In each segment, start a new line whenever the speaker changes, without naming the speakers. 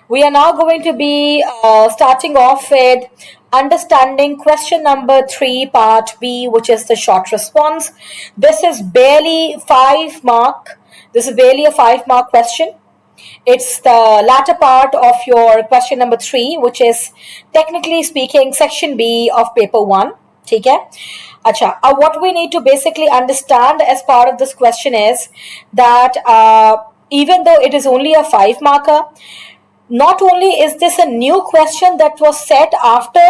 We are now going to be starting off with understanding question number 3, part B, which is the short response. This is barely 5 mark. This is barely a 5 mark question. It's the latter part of your question number 3, which is technically speaking section B of paper 1. ठीक है? अच्छा, what we need to basically understand as part of this question is that even though it is only a 5 marker, not only is this a new question that was set after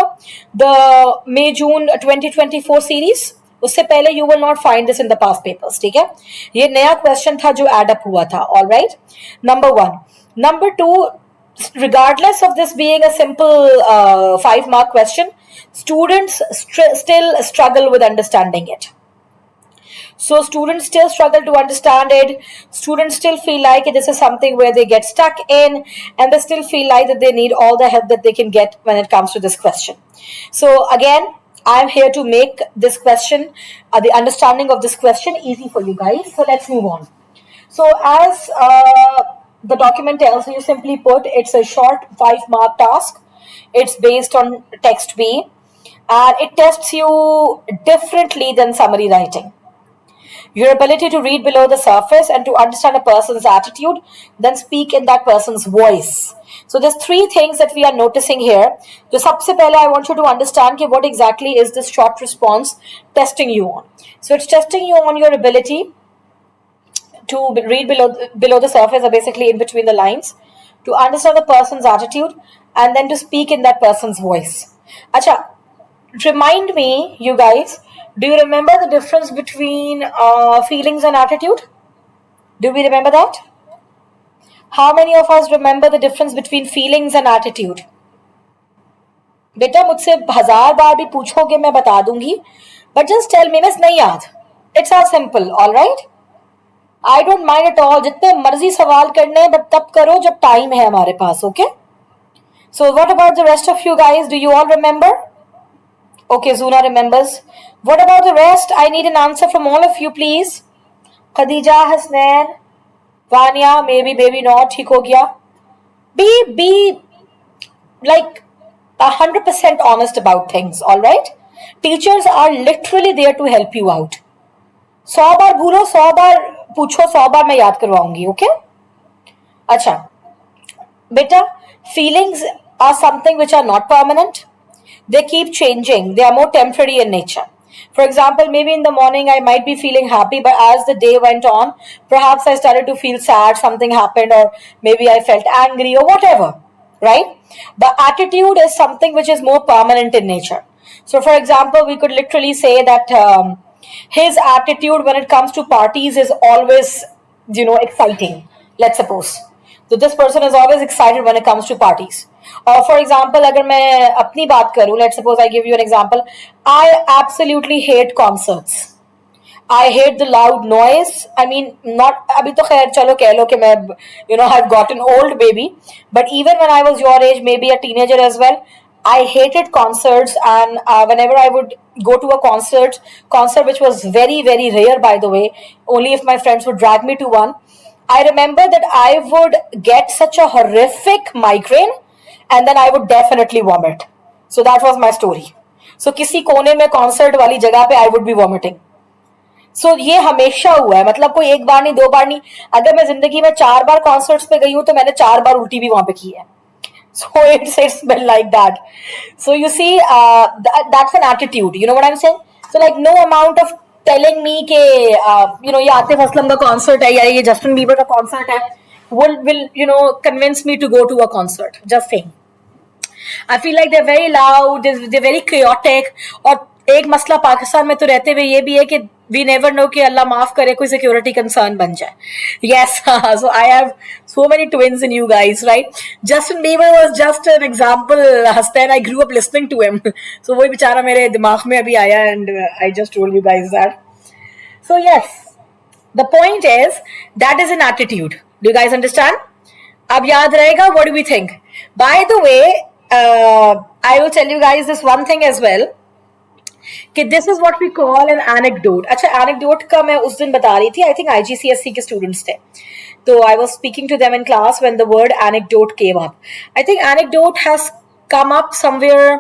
the May-June 2024 series, उससे पहले you will not find this in the past papers, ठीक है? ये नया question था जो add up हुआ था, all right? Number 1. Number 2, regardless of this being a simple 5 mark question, students still struggle with understanding it. So students still struggle to understand it. Students still feel like this is something where they get stuck in, and they still feel like that they need all the help that they can get when it comes to this question. So again, I'm here to make this question, the understanding of this question easy for you guys. So let's move on. So as the document tells you, simply put, it's a short 5 mark task. It's based on text B, and it tests you differently than summary writing. Your ability to read below the surface and to understand a person's attitude, then speak in that person's voice. So there's 3 things that we are noticing here. So sabse pehle I want you to understand what exactly is this short response testing you on. So it's testing you on your ability to read below the surface, or basically in between the lines, to understand the person's attitude, and then to speak in that person's voice. Acha, remind me, you guys, do you remember the difference between feelings and attitude? Do we remember that? How many of us remember the difference between feelings and attitude? बेटा मुझसे 1000 बार भी पूछोगे मैं बता दूंगी, but just tell me, miss नहीं याद. It's as simple, all right? I don't mind at all. जितने मर्जी सवाल करने, but तब करो जब time है हमारे पास, okay? So what about the rest of you guys? Do you all remember? Okay, Zuna remembers. What about the rest? I need an answer from all of you, please. Khadija, Hasnain, Vanya, maybe not. ठीक हो गया. Be like 100% honest about things, all right? Teachers are literally there to help you out. 100 बार भूलो, 100 बार पूछो, 100 बार मैं याद करवाऊंगी, okay? अच्छा, बेटा, feelings are something which are not permanent. They keep changing. They are more temporary in nature. For example, maybe in the morning I might be feeling happy, but as the day went on, perhaps I started to feel sad, something happened, or maybe I felt angry or whatever, right? But attitude is something which is more permanent in nature. So for example, we could literally say that his attitude when it comes to parties is always, exciting, let's suppose. So this person is always excited when it comes to parties. Or for example, अगर मैं अपनी बात करूँ, let's suppose I give you an example. I absolutely hate concerts. I hate the loud noise. I mean, not अभी तो खैर चलो कह लो कि मैं I've gotten old baby. But even when I was your age, maybe a teenager as well, I hated concerts, and whenever I would go to a concert which was very, very rare, by the way, only if my friends would drag me to one, I remember that I would get such a horrific migraine, and then I would definitely vomit. So that was my story. So किसी कोने में concert वाली जगह पे I would be vomiting. So ये हमेशा हुआ है, मतलब कोई 1 बार नहीं 2 बार नहीं, अगर मैं जिंदगी में 4 बार concerts पे गई हूँ तो मैंने 4 बार उल्टी भी वहां पे की है. So it's been like that. So you see, that's an attitude. You know what I'm saying? So like no amount of telling me कि ये आतिफ असलम का concert है या ये जस्टिन बीबर का concert है will convince me to go to a concert. Just saying. I feel like they're very loud, they're very chaotic. और एक मसला पाकिस्तान में तो रहते हुए ये भी है कि we never know कि अल्लाह माफ करे कोई security concern बन जाए. Yes, so I have so many twins in you guys, right? Justin Bieber was just an example. Hastan, I grew up listening to him. So वही बेचारा मेरे दिमाग में अभी आया, and I just told you guys that. So yes, the point is that is an attitude. Do you guys understand? अब याद रहेगा. What do we think? By the way, I will tell you guys this one thing as well. कि this is what we call an anecdote. अच्छा, anecdote का मैं उस दिन बता रही थी, आई थिंक आईजीसीएसई के स्टूडेंट्स थे, तो I was speaking to them in class when the word anecdote came up. I think anecdote has come up somewhere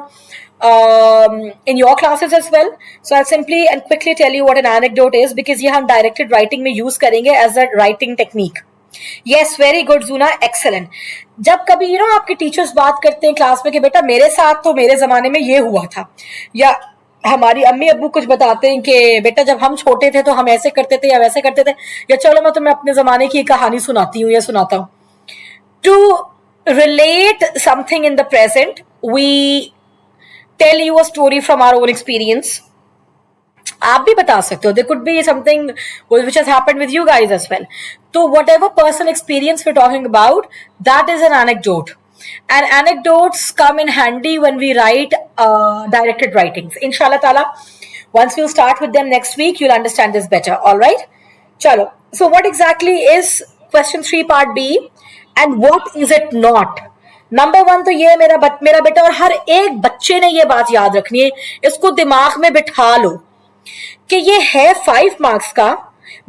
in your classes as well. So I'll simply and quickly tell you what an anecdote is, because ये हम directed writing में use करेंगे as a writing technique. Yes, very good Zuna, excellent. जब कभी आपके teachers बात करते हैं क्लास में कि बेटा मेरे साथ तो मेरे जमाने में ये हुआ था, या हमारी अम्मी अब्बू कुछ बताते हैं कि बेटा जब हम छोटे थे तो हम ऐसे करते थे या वैसे करते थे, या चलो मैं तुम्हें अपने जमाने की कहानी सुनाती हूँ या सुनाता हूँ. To relate something in the present, we tell you a story from our own experience. आप भी बता सकते हो. There could be something which has happened with you guys as well. So whatever personal experience we're talking about, that is an anecdote. And anecdotes come in handy when we write directed writings. Inshallah ta'ala, once we'll start with them next week, you'll understand this better. All right? Chalo. So what exactly is question 3 part B? And what is it not? Number 1 तो ये मेरा बेटा, और हर एक बच्चे ने ये बात याद रखनी है, इसको दिमाग में बिठा लो कि ये है 5 मार्क्स का,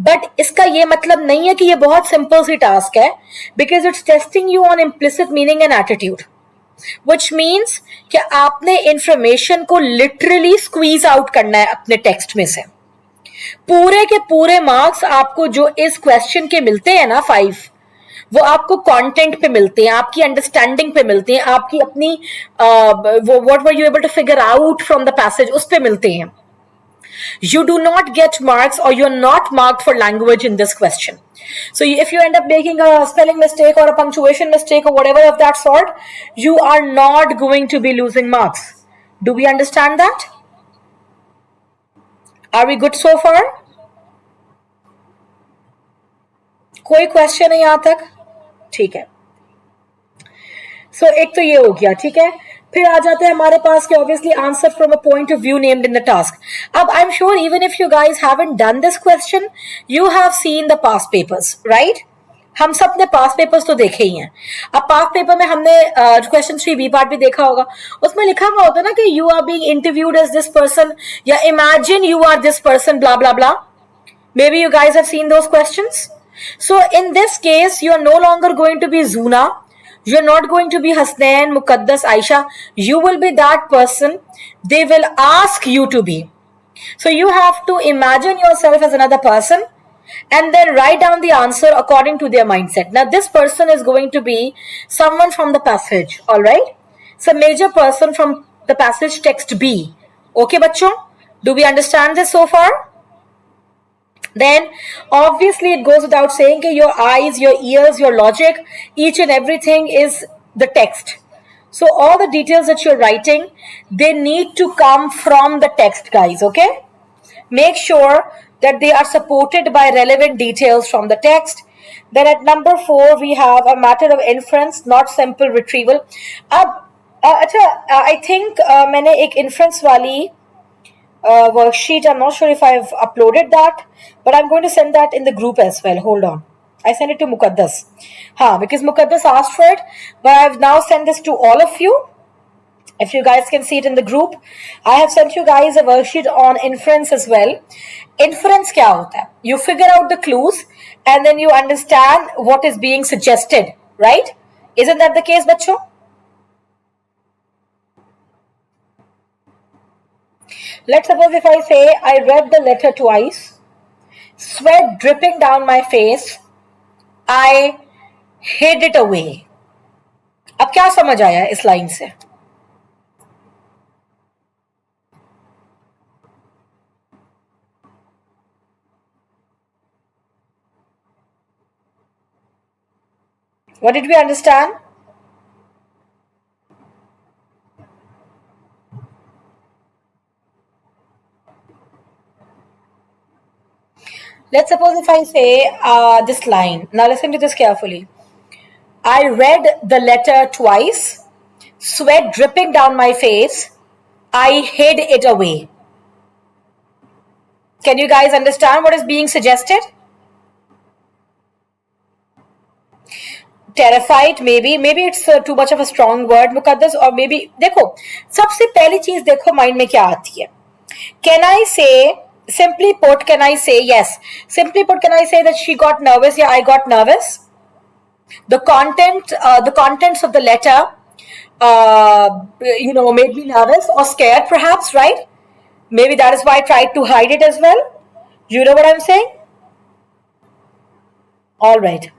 बट इसका ये मतलब नहीं है कि ये बहुत सिंपल सी टास्क है, because it's testing you on implicit meaning and attitude, which means कि आपने इंफॉर्मेशन को लिटरली स्क्वीज आउट करना है अपने टेक्स्ट में से. पूरे के पूरे मार्क्स आपको जो इस क्वेश्चन के मिलते हैं ना 5, वो आपको कंटेंट पे मिलते हैं, आपकी अंडरस्टैंडिंग पे मिलते हैं, आपकी अपनी what were you able to figure out from the passage, उस पे मिलते हैं. You do not get marks, or you're not marked for language in this question. So if you end up making a spelling mistake or a punctuation mistake or whatever of that sort, you are not going to be losing marks. Do we understand that? Are we good so far? कोई question है यहां तक? ठीक है. सो एक तो ये हो गया, ठीक है. फिर आ जाते हैं हमारे पास कि obviously answer from a point of view named in the task. अब I am sure even if you guys haven't done this question, you have seen the past papers, right? हम सब ने पास्ट पेपर्स तो देखे ही हैं. अब past paper में हमने क्वेश्चन 3 बी पार्ट भी देखा होगा. उसमें लिखा हुआ होता है ना कि you are being interviewed as this person, या imagine you are this person, blah blah blah. Maybe you guys have seen those questions. So in this case, you are no longer going to be Zuna. You are not going to be Hasnain, Muqaddas, Aisha. You will be that person they will ask you to be. So you have to imagine yourself as another person and then write down the answer according to their mindset. Now this person is going to be someone from the passage, all right? So major person from the passage text B. Okay, bachcho? Do we understand this so far? Then obviously it goes without saying that your eyes, your ears, your logic, each and everything is the text. So all the details that you're writing, they need to come from the text, guys, okay? Make sure that they are supported by relevant details from the text. Then at number 4, we have a matter of inference, not simple retrieval. I think मैंने एक inference वाली worksheet. I'm not sure if I've uploaded that, but I'm going to send that in the group as well. Hold on. I sent it to Muqaddas. Because Muqaddas asked for it, but I've now sent this to all of you. If you guys can see it in the group, I have sent you guys a worksheet on inference as well. Inference क्या होता है? You figure out the clues and then you understand what is being suggested, right? Isn't that the case, बच्चों? Let's suppose if I say I read the letter twice, sweat dripping down my face, I hid it away. अब क्या समझ आया इस line से? What did we understand? Let's suppose if I say this line. Now listen to this carefully. I read the letter twice, sweat dripping down my face, I hid it away. Can you guys understand what is being suggested? Terrified, maybe it's too much of a strong word, Muqaddas, or maybe देखो सबसे पहली चीज देखो mind में क्या आती है. Can I say, simply put, can I say, yes, simply put, can I say that she got nervous? Yeah, I got nervous. The contents of the letter, made me nervous or scared, perhaps, right? Maybe that is why I tried to hide it as well. You know what I'm saying? All right.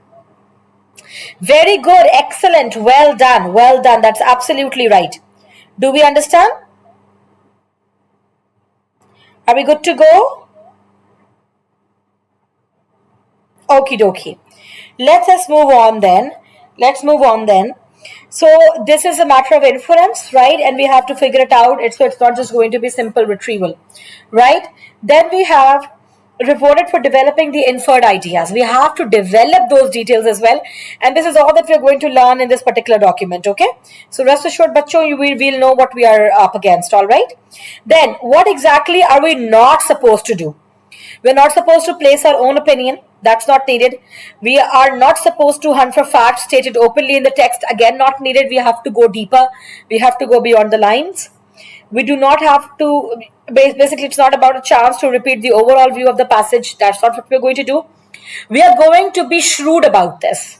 Very good. Excellent. Well done. Well done. That's absolutely right. Do we understand? Are we good to go? Okie dokie. Let us move on then. Let's move on then. So this is a matter of inference, right? And we have to figure it out. So it's not just going to be simple retrieval, right? Then we have rewarded for developing the inferred ideas. We have to develop those details as well. And this is all that we're going to learn in this particular document, okay? So rest assured, bacho, we'll know what we are up against, all right? Then what exactly are we not supposed to do? We're not supposed to place our own opinion. That's not needed. We are not supposed to hunt for facts stated openly in the text. Again, not needed. We have to go deeper. We have to go beyond the lines. We do not have to, basically, it's not about a chance to repeat the overall view of the passage. That's not what we're going to do. We are going to be shrewd about this.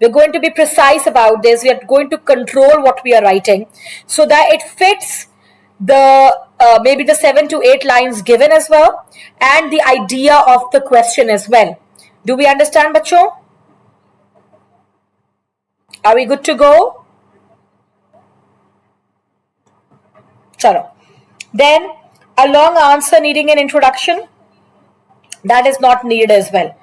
We're going to be precise about this. We are going to control what we are writing so that it fits the maybe the 7 to 8 lines given as well, and the idea of the question as well. Do we understand, bacho? Are we good to go? Chalo. Then a long answer needing an introduction, that is not needed as well.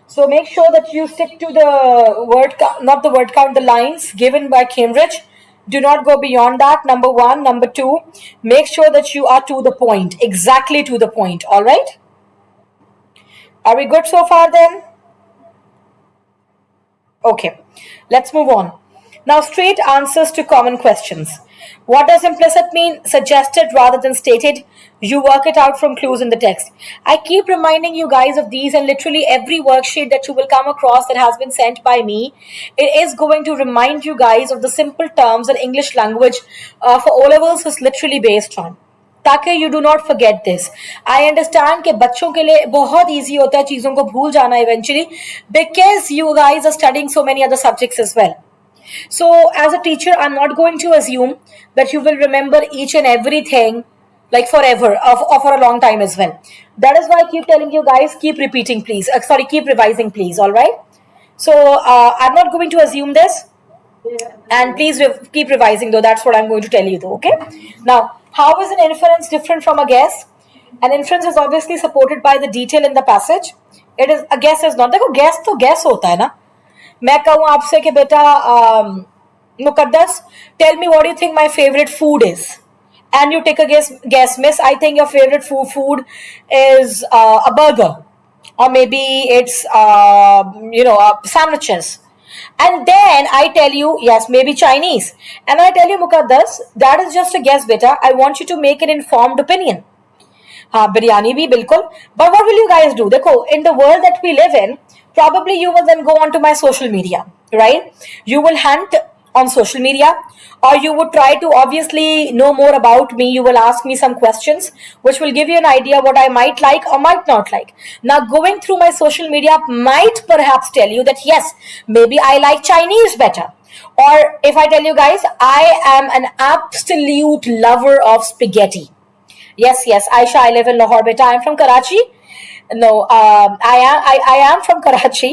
So make sure that you stick to the word count, not the word count, the lines given by Cambridge. Do not go beyond that, number one. Number two, make sure that you are to the point, exactly to the point, all right? Are we good so far then? Okay, let's move on. Now, straight answers to common questions. What does implicit mean? Suggested rather than stated. You work it out from clues in the text. I keep reminding you guys of these, and literally every worksheet that you will come across that has been sent by me, it is going to remind you guys of the simple terms that English language for O-levels is literally based on. ताकि you do not forget this. I understand कि बच्चों के लिए बहुत easy होता है चीजों को भूल जाना eventually, because you guys are studying so many other subjects as well. So as a teacher, I'm not going to assume that you will remember each and everything like forever or for a long time as well. That is why I keep telling you guys, keep repeating please. Keep revising please, all right? So I'm not going to assume this. And please keep revising though. That's what I'm going to tell you though, okay? Now, how is an inference different from a guess? An inference is obviously supported by the detail in the passage. It is, a guess is not. देखो guess तो guess होता है ना. मैं कहूँ आपसे कि बेटा Muqaddas, tell me what you think my favourite food is, and you take a guess, miss, I think your favorite food is a burger, or maybe it's sandwiches, and then I tell you yes, maybe Chinese, and I tell you मुकद्दस, that is just a guess beta, I want you to make an informed opinion. हाँ, बिरयानी भी बिल्कुल. But what will you guys do? देखो, in the world that we live in, probably you will then go onto my social media, right? You will hunt on social media, or you would try to obviously know more about me. You will ask me some questions which will give you an idea what I might like or might not like. Now, going through my social media might perhaps tell you that yes, maybe I like Chinese better. Or if I tell you guys, I am an absolute lover of spaghetti. Yes, Aisha, I live in Lahore, beta. I'm from Karachi. No, I am from Karachi,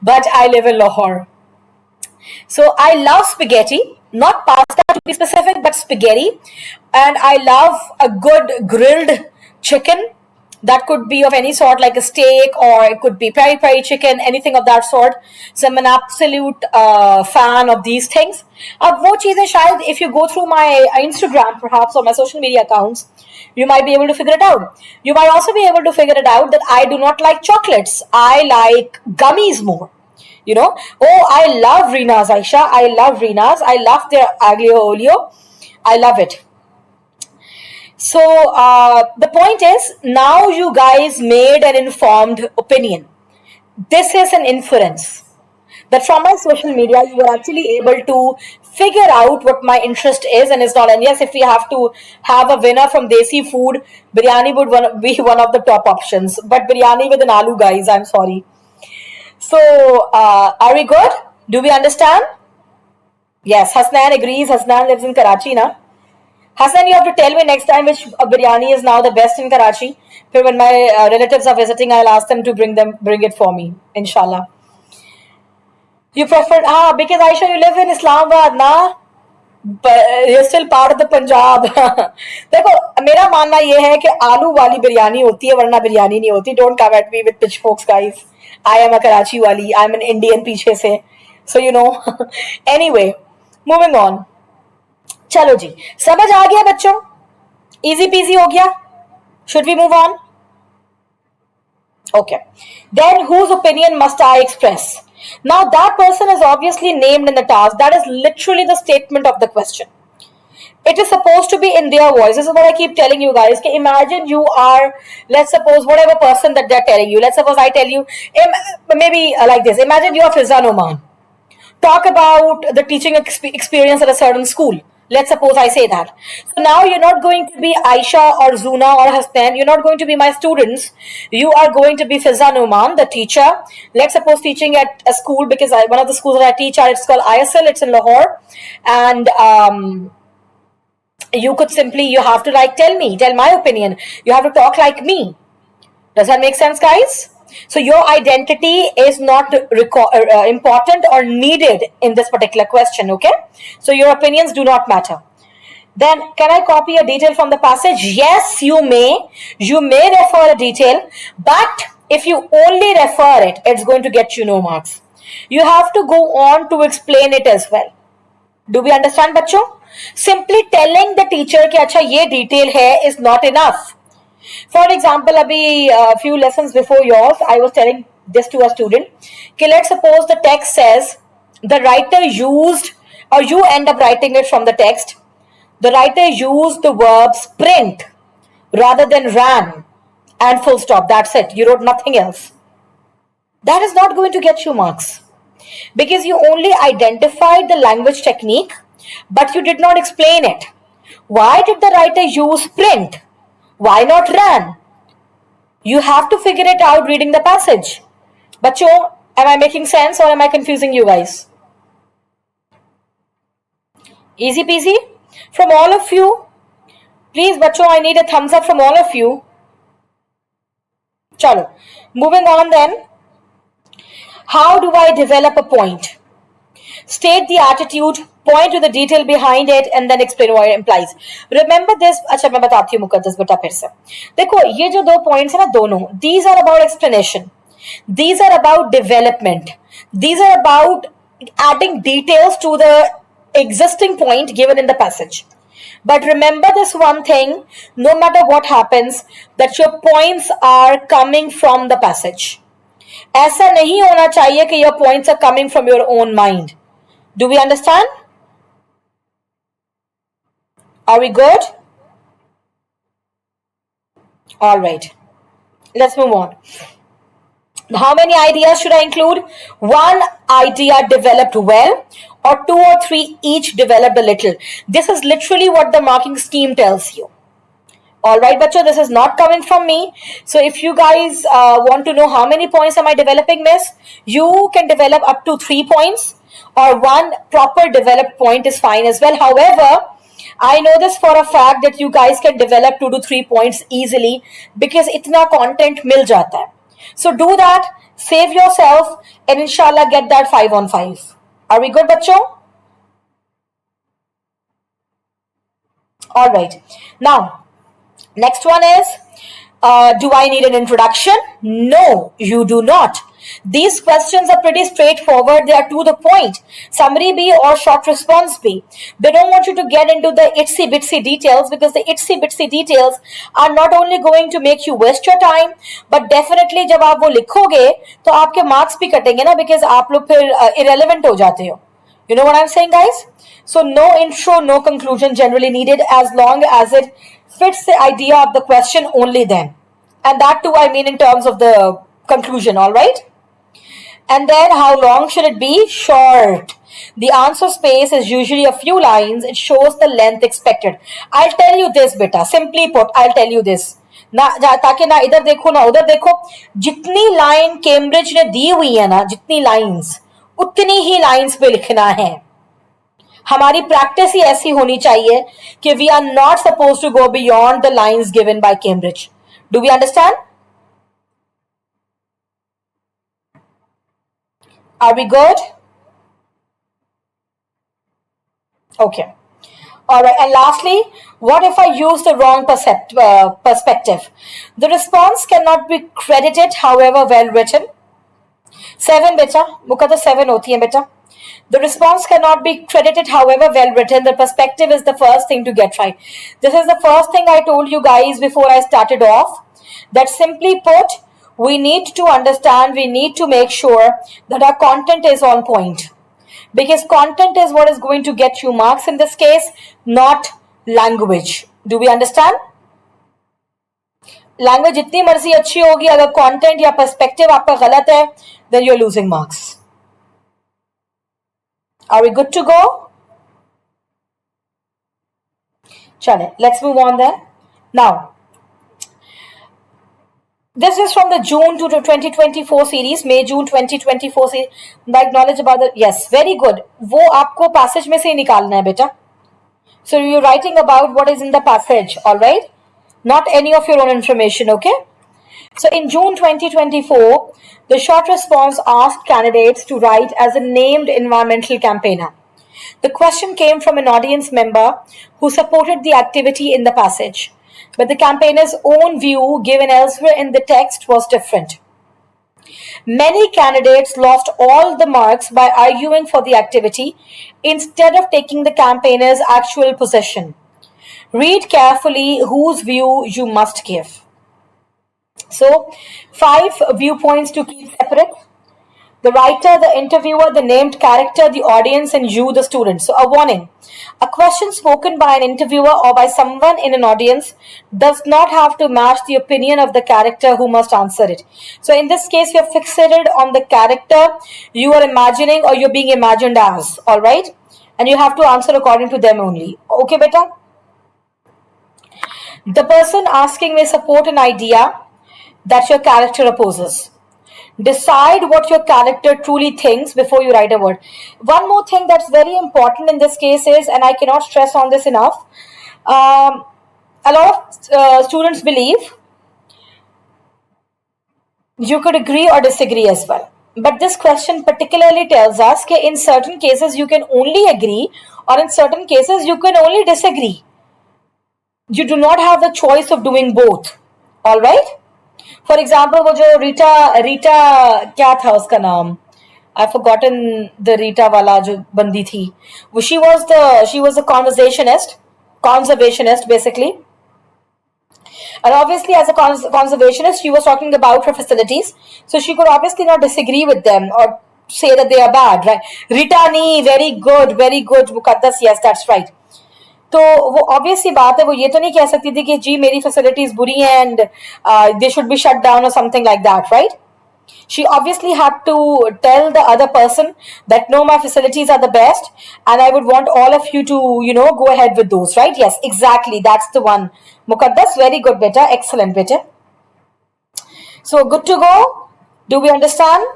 but I live in Lahore. So I love spaghetti, not pasta to be specific, but spaghetti. And I love a good grilled chicken. That could be of any sort, like a steak, or it could be peri chicken, anything of that sort. So I'm an absolute fan of these things. अब वो चीजें शायद if you go through my Instagram perhaps or my social media accounts, you might be able to figure it out. You might also be able to figure it out that I do not like chocolates. I like gummies more. You know, oh, I love Reena's, Aisha. I love Reena's. I love their aglio olio. I love it. So the point is, now you guys made an informed opinion. This is an inference. that from my social media you are actually able to figure out what my interest is and is not. And yes, if we have to have a winner from Desi food, biryani would be one of the top options. But biryani with an aloo, guys, I'm sorry. So, are we good? Do we understand? Yes, Hasnan agrees. Hasnan lives in Karachi now. Hassan, you have to tell me next time which biryani is now the best in Karachi. Then when my relatives are visiting, I'll ask them to bring it for me, inshallah. You prefer because Aisha, you live in Islamabad, na? But you're still part of the Punjab. देखो मेरा मानना ये है कि आलू वाली बिरयानी होती है वरना बिरयानी नहीं होती. Don't come at me with pitchforks, guys. I am a Karachi wali. I'm an Indian पीछे से. So you know. Anyway, moving on. चलो जी, समझ आ गया बच्चों? Easy peasy हो गया? Should we move on? Okay. Then whose opinion must I express? Now that person is obviously named in the task. That is literally the statement of the question. It is supposed to be in their voice. This is what I keep telling you guys. Okay, imagine you are, let's suppose, whatever person that they're telling you. Let's suppose I tell you, maybe like this. Imagine you are Fizan Oman. Talk about the teaching experience at a certain school. Let's suppose I say that. So now you're not going to be Aisha or Zuna or Hasnan. You're not going to be my students. You are going to be Fizan Oman, the teacher. Let's suppose teaching at a school, because one of the schools that I teach at, it's called ISL. It's in Lahore. And you could simply, you have to tell my opinion. You have to talk like me. Does that make sense, guys? So your identity is not important or needed in this particular question, okay? So your opinions do not matter. Then, can I copy a detail from the passage? Yes, you may. You may refer a detail, but if you only refer it, it's going to get you no marks. You have to go on to explain it as well. Do we understand, bachcho? Simply telling the teacher कि अच्छा ये detail है is not enough. For example, abhi a few lessons before yours, I was telling this to a student. Okay, let's suppose the text says the writer used, or you end up writing it from the text. The writer used the verb sprint rather than ran, and full stop. That's it. You wrote nothing else. That is not going to get you marks because you only identified the language technique, but you did not explain it. Why did the writer use sprint? Why not ran? You have to figure it out reading the passage. Bachcho, am I making sense or am I confusing you guys? Easy peasy? From all of you, please, bachcho, I need a thumbs up from all of you. Chalo. Moving on then. How do I develop a point? State the attitude, point to the detail behind it, and then explain what it implies. Remember this. अच्छा मैं बताती हूँ मुकद्दस बेटा फिर से. देखो ये जो दो points है ना दोनों. These are about explanation. These are about development. These are about adding details to the existing point given in the passage. But remember this one thing. No matter what happens, that your points are coming from the passage. ऐसा नहीं होना चाहिए कि your points are coming from your own mind. Do we understand? Are we good? All right. Let's move on. How many ideas should I include? One idea developed well, or two or three each developed a little. This is literally what the marking scheme tells you. All right, bachcho, this is not coming from me. So if you guys want to know how many points am I developing, miss, you can develop up to 3 points, or one proper developed point is fine as well. However, I know this for a fact that you guys can develop 2 to 3 points easily because itna content mil jata hai. So do that, save yourself, and inshallah get that 5 on 5. Are we good, bachcho? All right. Now, next one is, do I need an introduction? No, you do not. These questions are pretty straightforward. They are to the point. Summary be or short response be. They don't want you to get into the itsy bitsy details, because the itsy bitsy details are not only going to make you waste your time, but definitely जब आप वो लिखोगे तो आपके marks भी कटेंगे ना, because आप लोग फिर irrelevant हो जाते हो. You know what I'm saying, guys? So no intro, no conclusion generally needed, as long as it fits the idea of the question only then. And that too, I mean in terms of the conclusion, all right? And then how long should it be? Short. The answer space is usually a few lines. It shows the length expected. I'll tell you this, beta. Simply put, I'll tell you this. ना ताकि ना इधर देखो ना उधर देखो, जितनी line Cambridge ने दी हुई है ना, जितनी लाइंस उतनी ही लाइंस पे लिखना है. हमारी प्रैक्टिस ही ऐसी होनी चाहिए कि we are not suppose to go beyond the lines given by Cambridge. Do we understand? Are we good? Okay. All right. And lastly, what if I use the wrong perspective? The response cannot be credited, however well written. 7 beta. Mukha to 7 hoti hai beta. The response cannot be credited, however well written. The perspective is the first thing to get right. This is the first thing I told you guys before I started off. That simply put, we need to understand, we need to make sure that our content is on point. Because content is what is going to get you marks in this case, not language. Do we understand? Language जितनी मर्जी अच्छी होगी, अगर content या perspective आपका गलत है, then you're losing marks. Are we good to go? Chale, let's move on then. Now, this is from the June to 2024 series, May June 2024 series. Like knowledge about the, yes, very good. वो आपको passage में से निकालना है बेटा. So you're writing about what is in the passage, all right? Not any of your own information, okay? So in June 2024, the short response asked candidates to write as a named environmental campaigner. The question came from an audience member who supported the activity in the passage, but the campaigner's own view given elsewhere in the text was different. Many candidates lost all the marks by arguing for the activity instead of taking the campaigner's actual position. Read carefully whose view you must give. So, 5 viewpoints to keep separate. The writer, the interviewer, the named character, the audience, and you, the student. So, a warning. A question spoken by an interviewer or by someone in an audience does not have to match the opinion of the character who must answer it. So, in this case, you're fixated on the character you are imagining or you're being imagined as. Alright? And you have to answer according to them only. Okay, beta? The person asking may support an idea that your character opposes. Decide what your character truly thinks before you write a word. One more thing that's very important in this case is, and I cannot stress on this enough, a lot of students believe you could agree or disagree as well. But this question particularly tells us that in certain cases you can only agree, or in certain cases you can only disagree. You do not have the choice of doing both. Alright? For example, वो जो रीटा क्या था उसका नाम? I've forgotten the Rita वाला जो बंदी थी. She was a conservationist basically. And obviously, as a conservationist, she was talking about her facilities. So she could obviously not disagree with them or say that they are bad, right? Rita nee, very good, Mukaddas, yes, that's right. तो वो obvious सी बात है, वो ये तो नहीं कह सकती थी कि जी मेरी फैसिलिटीज बुरी हैं and they should be shut down और something like that, right? She obviously had to tell the other person that no, my facilities are the best and I would want all of you to, go ahead with those, right? Yes, exactly. That's the one. Mukaddas, very good, beta. Excellent, beta. So, good to go? Do we understand?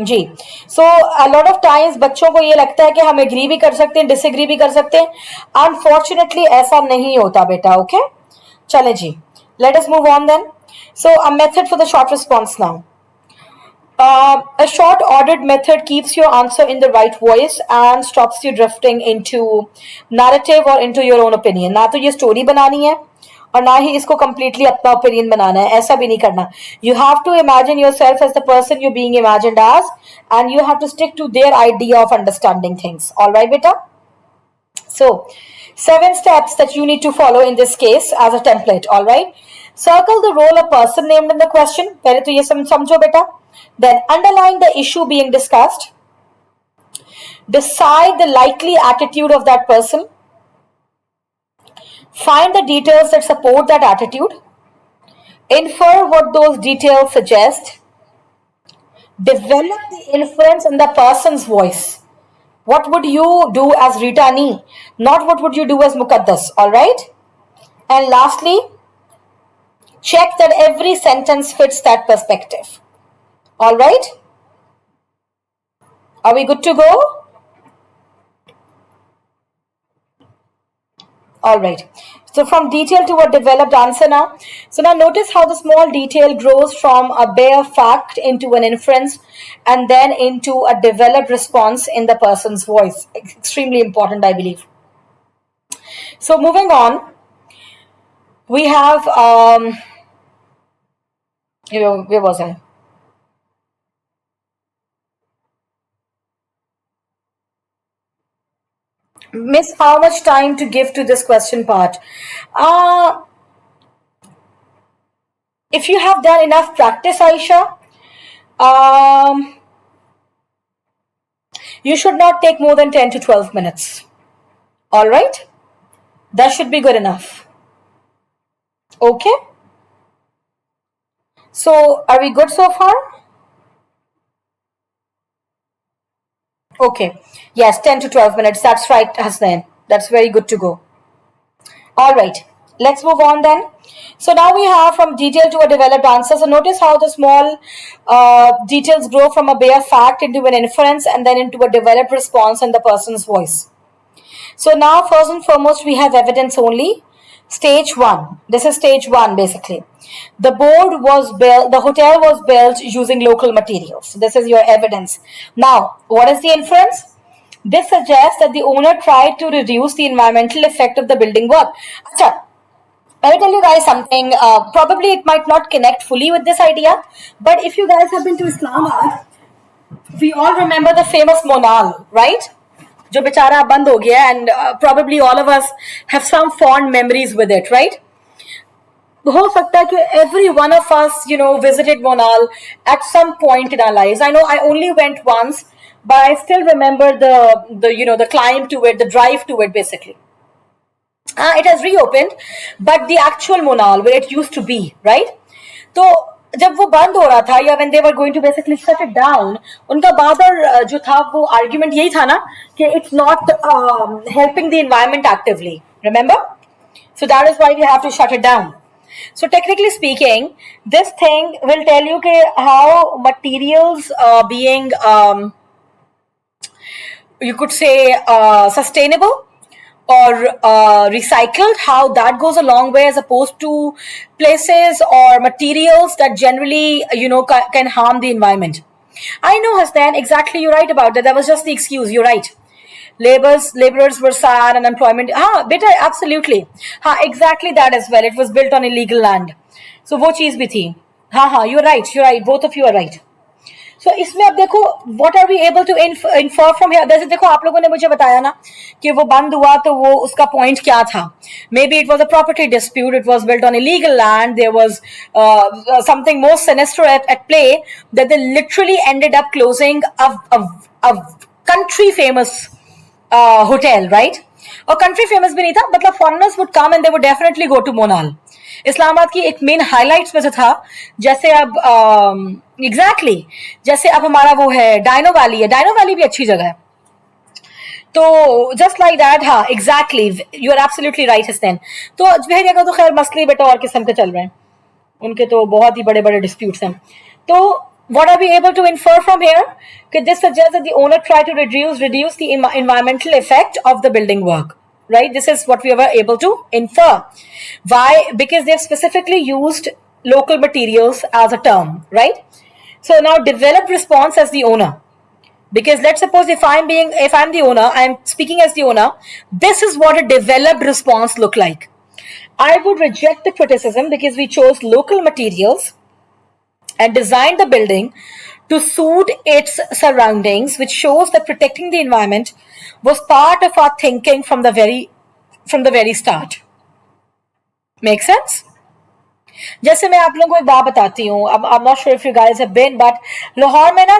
जी. So a lot of times बच्चों को ये लगता है कि हम agree भी कर सकते हैं, डिसएग्री भी कर सकते हैं. अनफॉर्चुनेटली ऐसा नहीं होता बेटा. ओके, चले जी, let us move on then. So a method for the short response now. A short ordered method keeps your answer in the right voice and stops you drifting into narrative or into your own opinion. ना तो ये story बनानी है और ना ही इसको completely अपना opinion बनाना है, ऐसा भी नहीं करना. You have to imagine yourself as the person you're being imagined as and you have to stick to their idea of understanding things. Alright, beta? So, 7 steps that you need to follow in this case as a template. Alright? Circle the role of person named in the question. पहले तो ये समझो बेटा. Then underline the issue being discussed. Decide the likely attitude of that person. Find the details that support that attitude. Infer what those details suggest. Develop the inference in the person's voice. What would you do as Ritani? Not what would you do as Mukaddas, alright? And lastly, check that every sentence fits that perspective. Alright? Are we good to go? Alright. So from detail to a developed answer now. So now notice how the small detail grows from a bare fact into an inference and then into a developed response in the person's voice. Extremely important, I believe. So moving on, we have, where was I? Miss, how much time to give to this question part? If you have done enough practice, Aisha, you should not take more than 10 to 12 minutes. All right? That should be good enough. Okay? So, are we good so far? Okay. Yes, 10 to 12 minutes. That's right, Hasnain. That's very good to go. All right. Let's move on then. So now we have from detail to a developed answer. So notice how the small details grow from a bare fact into an inference and then into a developed response in the person's voice. So now first and foremost we have evidence only. Stage 1. This is stage 1 basically. The board was built, the hotel was built using local materials. This is your evidence. Now, what is the inference? This suggests that the owner tried to reduce the environmental effect of the building work. Achha, I will tell you guys something. Probably it might not connect fully with this idea, but if you guys have been to Islamabad, we all remember the famous Monal, right? जो बेचारा बंद हो गया, and probably all of us have some fond memories with it, right? हो सकता है कि every one of us, visited Monal at some point in our lives. I know I only went once, but I still remember the climb to it, the drive to it, basically. It has reopened, but the actual Monal where it used to be, right? तो जब वो बंद हो रहा था या when they were going to basically shut it down, उनका बादर जो था वो argument यही था ना कि it's not helping the environment actively. Remember? So that is why we have to shut it down. So technically speaking, this thing will tell you how materials being you could say sustainable or recycled, how that goes a long way as opposed to places or materials that generally can harm the environment. I know, Hasnan, exactly, you're right about that. That was just the excuse. You're right. Laborers were sad and unemployment. Beta, absolutely. Exactly that as well. It was built on illegal land. So वो चीज भी थी. You're right. Both of you are right. So इसमें अब देखो what are we able to infer from here? जैसे देखो आप लोगों ने मुझे बताया ना कि वो बंद हुआ तो वो उसका point क्या था? Maybe it was a property dispute. It was built on illegal land. There was something more sinister at play that they literally ended up closing a country famous hotel, right? और country famous भी नहीं था, मतलब foreigners would come and they would definitely go to Monal. Islamabad की एक main highlights में से था, जैसे अब एग्जैक्टली जैसे अब हमारा वो है डायनो वैली है, डायनो वैली भी अच्छी जगह है. तो जस्ट लाइक दैट, हाँ exactly, you are absolutely right Hasnain. तो जवेरिया का तो खैर मसले बेटा और किस्म के चल रहे हैं, उनके तो बहुत ही बड़े बड़े डिस्प्यूट्स हैं. तो what are we able to infer from here? Could this suggest that the owner tried to reduce the environmental effect of the building work? Right? This is what we were able to infer. Why? Because they've specifically used local materials as a term, right? So now developed response as the owner. Because let's suppose if I'm the owner, I'm speaking as the owner, this is what a developed response look like. I would reject the criticism because we chose local materials and designed the building to suit its surroundings, which shows that protecting the environment was part of our thinking from the very start. Make sense? जैसे मैं आप लोगों को एक बात बताती हूँ. I'm not sure if you guys have been, but Lahore में ना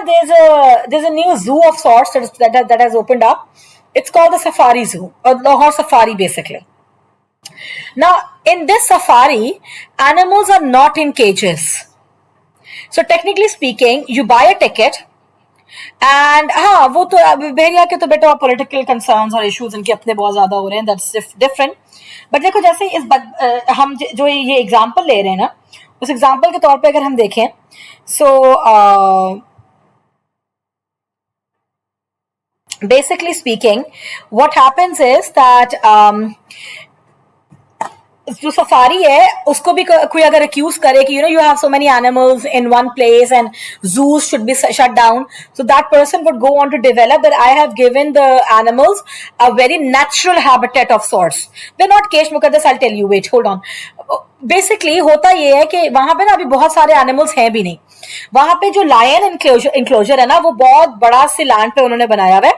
there's a new zoo of sorts that has opened up. It's called the Safari Zoo, or Lahore Safari basically. Now in this safari, animals are not in cages. So technically speaking, you buy a ticket, and हाँ वो तो भेड़िया के तो बेटा political concerns और issues इनके अपने बहुत ज्यादा हो रहे हैं, दैट्स डिफरेंट. बट देखो जैसे हम जो ये एग्जांपल ले रहे हैं ना, उस एग्जांपल के तौर पे अगर हम देखें, सो basically speaking, what happens is that जो सफारी है उसको भी कोई अगर अक्यूज करे कि you have so many animals in one place and zoos should be shut down, so that person would go on to develop that I have given the animals a very natural habitat of sorts. They're not caged, Mukaddas, I'll tell you, wait, hold on. Basically होता ये है कि वहां पे ना अभी बहुत सारे एनिमल्स हैं भी नहीं. वहां पे जो लायन इंक्लोजर है ना, वो बहुत बड़ा सी लैंड पे उन्होंने बनाया हुआ है,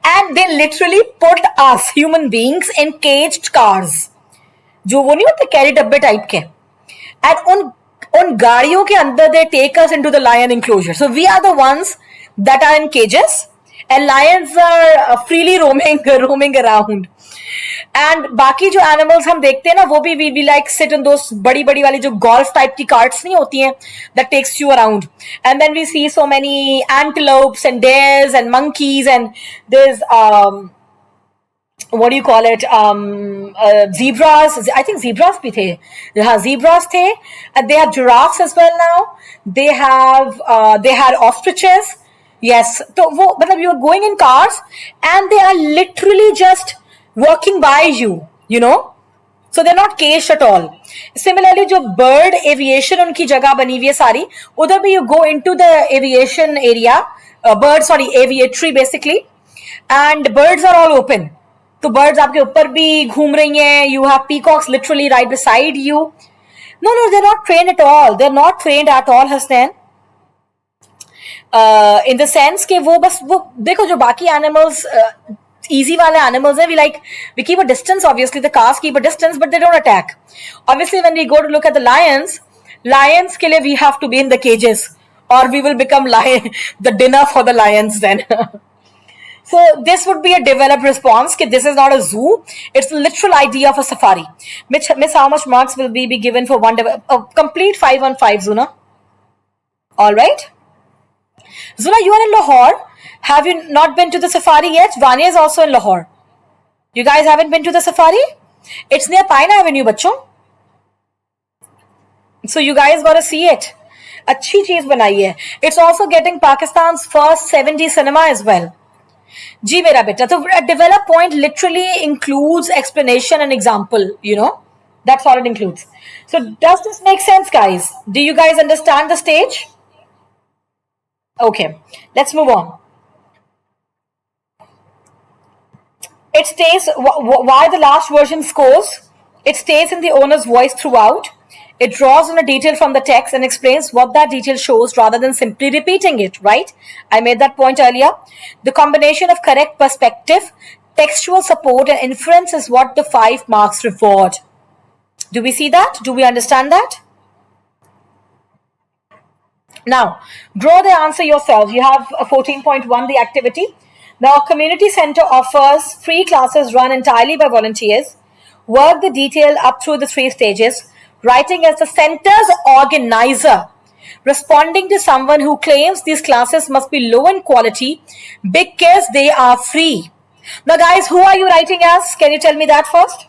and they literally put us human beings in caged cars, जो वो नहीं होते कैरी डब्बे टाइप के, एंड उन गाड़ियों के अंदर they take us into the lion enclosure. So we are the ones that are in cages and lions are freely roaming around. And बाकी जो एनिमल्स हम देखते हैं ना, वो भी we like sit in those बड़ी बड़ी वाली जो गोल्फ टाइप की कार्ट्स नहीं होती हैं, that takes you around, and then we see so many antelopes and deers and monkeys and there is what do you call it, zebras. I think zebras bhi the. Zebras the, and they have giraffes as well now. They had ostriches. Yes, so you are going in cars and they are literally just walking by you, so they're not caged at all. Similarly, जो bird aviation उनकी जगह बनी हुई है सारी, उधर भी you go into the aviation area, aviatory basically, and birds are all open. तो birds आपके ऊपर भी घूम रही हैं. You have peacocks literally right beside you. No, they're not trained at all. They're not trained at all, Hasnain. In the sense कि वो देखो जो बाकी animals, easy वाले animals हैं, we keep a distance. Obviously, the cars keep a distance, but they don't attack. Obviously, when we go to look at the lions के लिए we have to be in the cages, or we will become the dinner for the lions then. So this would be a developed response. This is not a zoo. It's the literal idea of a safari. Miss, how much marks will be given for one complete 5 on 5, Zuna? All right. Zuna, you are in Lahore. Have you not been to the safari yet? Vanya is also in Lahore. You guys haven't been to the safari? It's near Pine Avenue, bachcho. So you guys got to see it. अच्छी चीज बनाई है. It's also getting Pakistan's first 7D cinema as well. जी मेरा बेटा, तो develop point literally includes explanation and example, that's all it includes. So does this make sense, guys? Do you guys understand the stage? Okay, let's move on. It stays, why the last version scores? It stays in the owner's voice throughout. It draws on a detail from the text and explains what that detail shows rather than simply repeating it, right? I made that point earlier. The combination of correct perspective, textual support, and inference is what the 5 marks reward. Do we see that? Do we understand that? Now, draw the answer yourself. You have a 14.1, the activity. Now, a community center offers free classes run entirely by volunteers. Work the detail up through the 3 stages. Writing as the center's organizer, responding to someone who claims these classes must be low in quality because they are free. Now, guys, who are you writing as? Can you tell me that first?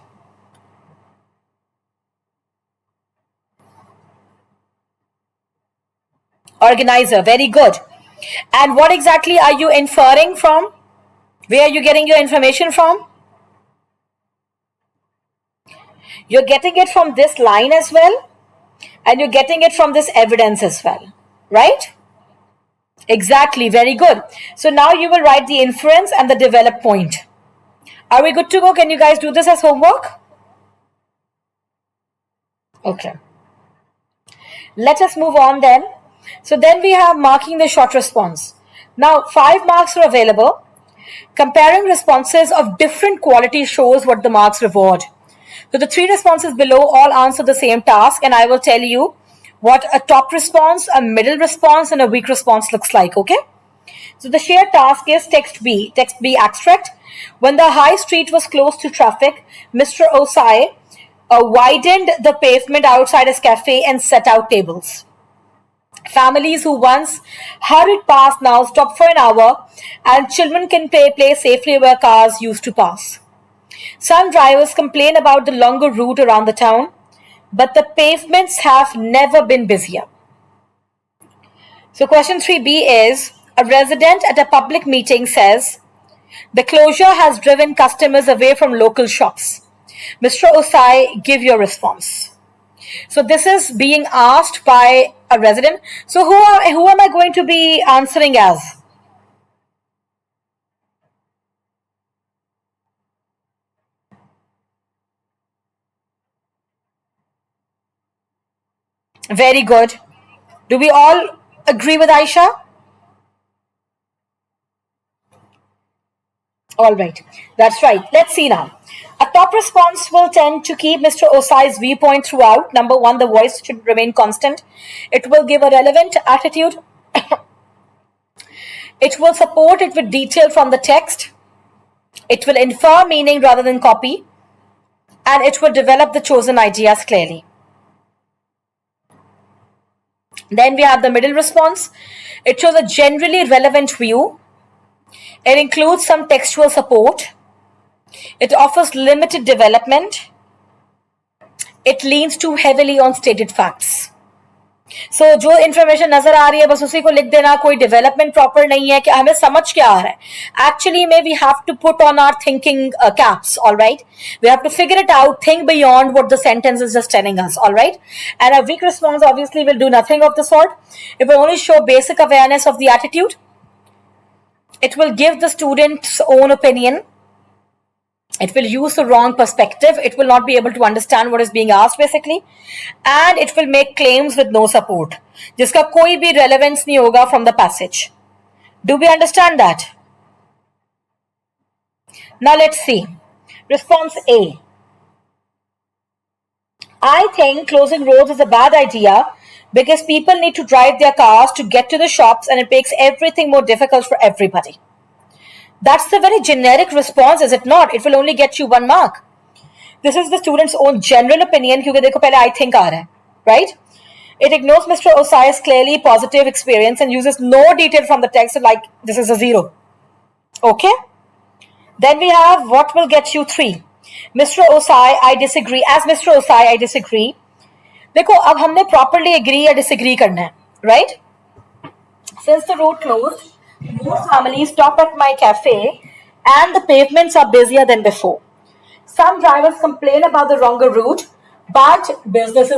Organizer, very good. And what exactly are you inferring from? Where are you getting your information from? You're getting it from this line as well, and you're getting it from this evidence as well, right? Exactly, very good. So now you will write the inference and the develop point. Are we good to go? Can you guys do this as homework? Okay. Let us move on then. So then we have marking the short response. Now 5 marks are available. Comparing responses of different quality shows what the marks reward. So the 3 responses below all answer the same task, and I will tell you what a top response, a middle response, and a weak response looks like, okay? So the shared task is text B abstract. When the high street was closed to traffic, Mr. Osai widened the pavement outside his cafe and set out tables. Families who once hurried past now stop for an hour, and children can play safely where cars used to pass. Some drivers complain about the longer route around the town, but the pavements have never been busier. So, question 3B is, a resident at a public meeting says the closure has driven customers away from local shops. Mr. Osai, give your response. So this is being asked by a resident. So who am I going to be answering as? Very good. Do we all agree with Aisha? All right. That's right. Let's see now. A top response will tend to keep Mr. Osai's viewpoint throughout. Number one, the voice should remain constant. It will give a relevant attitude. It will support it with detail from the text. It will infer meaning rather than copy. And it will develop the chosen ideas clearly. Then we have the middle response. It shows a generally relevant view. It includes some textual support. It offers limited development. It leans too heavily on stated facts. So जो information नजर आ रही है बस उसी को लिख देना, कोई डेवलपमेंट प्रॉपर नहीं है कि हमें समझ क्या आ रहा है. एक्चुअली में we have to put on our thinking caps, alright. We have to figure it out, think beyond what the sentence is just telling us, alright. And a weak response obviously will do nothing of the sort. It will only show basic awareness of the attitude. It will give the student's own opinion. It will use the wrong perspective. It will not be able to understand what is being asked basically. And it will make claims with no support. जिसका कोई भी relevance नहीं होगा from the passage. Do we understand that? Now let's see. Response A. I think closing roads is a bad idea because people need to drive their cars to get to the shops and it makes everything more difficult for everybody. That's the very generic response, is it not? It will only get you 1 mark. This is the student's own general opinion क्योंकि देखो पहले I think आ रहा है, right? It ignores Mr. Osai's clearly positive experience and uses no detail from the text, so like this is a 0. Okay? Then we have what will get you 3. Mr. Osai, I disagree. As Mr. Osai, I disagree. देखो अब हमने properly agree या disagree करना है, right? Since the road closed, most families stop at my cafe and the pavements are busier than before. Some drivers complain about the longer route, but businesses